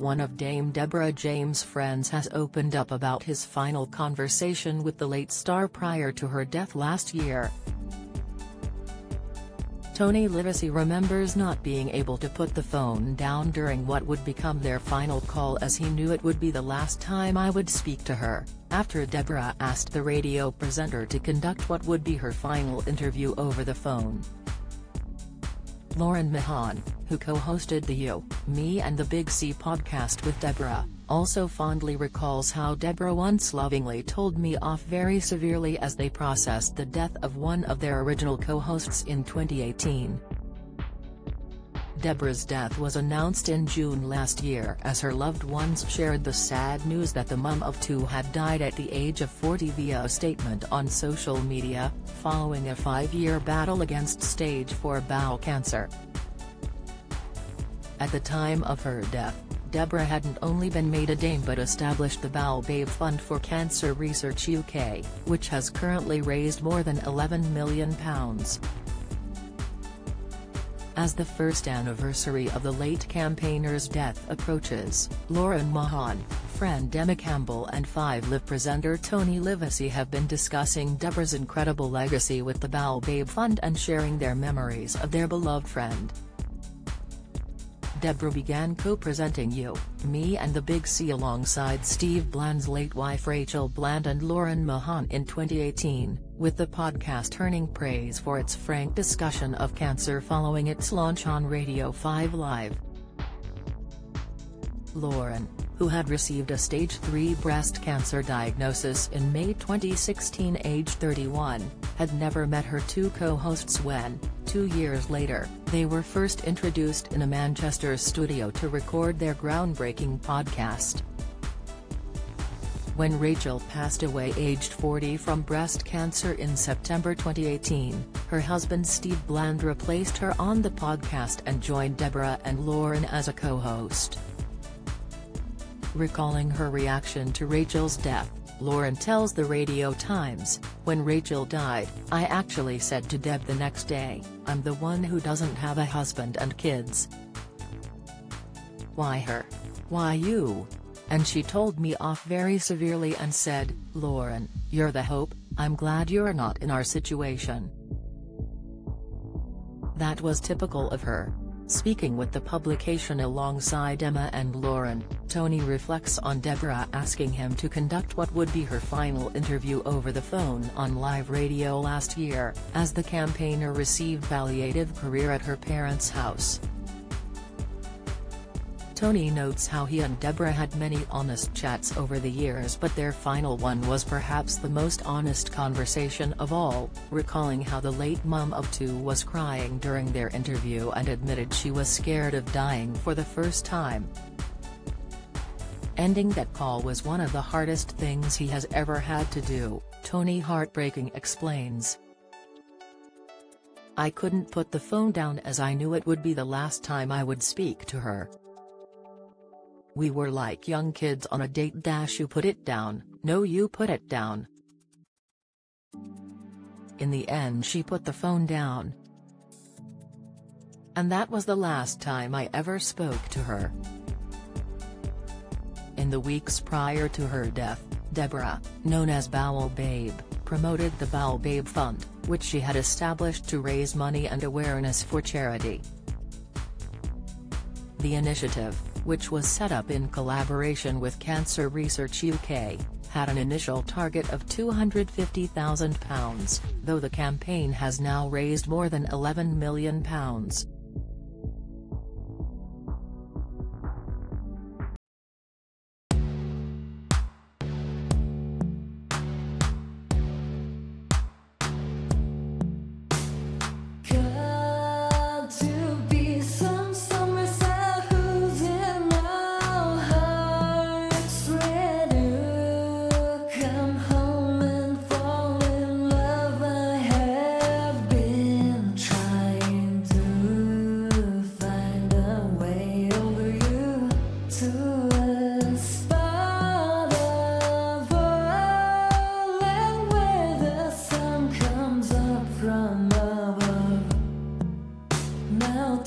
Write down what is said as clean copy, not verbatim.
one of Dame Deborah James' friends has opened up about his final conversation with the late star prior to her death last year. Tony Livesey remembers not being able to put the phone down during what would become their final call, as he knew it would be the last time I would speak to her, after Deborah asked the radio presenter to conduct what would be her final interview over the phone. Lauren Mahan, who co-hosted the You, Me and the Big C podcast with Deborah, also fondly recalls how Deborah once lovingly told me off very severely as they processed the death of one of their original co-hosts in 2018. Deborah's death was announced in June last year as her loved ones shared the sad news that the mum of two had died at the age of 40 via a statement on social media, following a 5-year battle against stage 4 bowel cancer. At the time of her death, Deborah hadn't only been made a dame but established the Bowel Babe Fund for Cancer Research UK, which has currently raised more than £11 million. As the first anniversary of the late campaigner's death approaches, Lauren Mahan, friend Emma Campbell and 5 Live presenter Tony Livesey have been discussing Deborah's incredible legacy with the Bowel Babe Fund and sharing their memories of their beloved friend. Deborah began co-presenting You, Me and the Big C alongside Steve Bland's late wife Rachel Bland and Lauren Mahan in 2018, with the podcast earning praise for its frank discussion of cancer following its launch on Radio 5 Live. Lauren, who had received a stage 3 breast cancer diagnosis in May 2016 aged 31, had never met her two co-hosts when, 2 years later, they were first introduced in a Manchester studio to record their groundbreaking podcast. When Rachel passed away aged 40 from breast cancer in September 2018, her husband Steve Bland replaced her on the podcast and joined Deborah and Lauren as a co-host. Recalling her reaction to Rachel's death, Lauren tells the Radio Times, "When Rachel died, I actually said to Deb the next day, I'm the one who doesn't have a husband and kids. Why her? Why you?" And she told me off very severely and said, "Lauren, you're the hope, I'm glad you're not in our situation." That was typical of her. Speaking with the publication alongside Emma and Lauren, Tony reflects on Deborah asking him to conduct what would be her final interview over the phone on live radio last year, as the campaigner received palliative care at her parents' house. Tony notes how he and Deborah had many honest chats over the years, but their final one was perhaps the most honest conversation of all, recalling how the late mum of two was crying during their interview and admitted she was scared of dying for the first time. Ending that call was one of the hardest things he has ever had to do, Tony heartbreaking explains. "I couldn't put the phone down as I knew it would be the last time I would speak to her. We were like young kids on a date. You put it down, no you put it down." In the end she put the phone down. And that was the last time I ever spoke to her. In the weeks prior to her death, Deborah, known as Bowel Babe, promoted the Bowel Babe Fund, which she had established to raise money and awareness for charity. The initiative, which was set up in collaboration with Cancer Research UK, had an initial target of £250,000, though the campaign has now raised more than £11 million. Now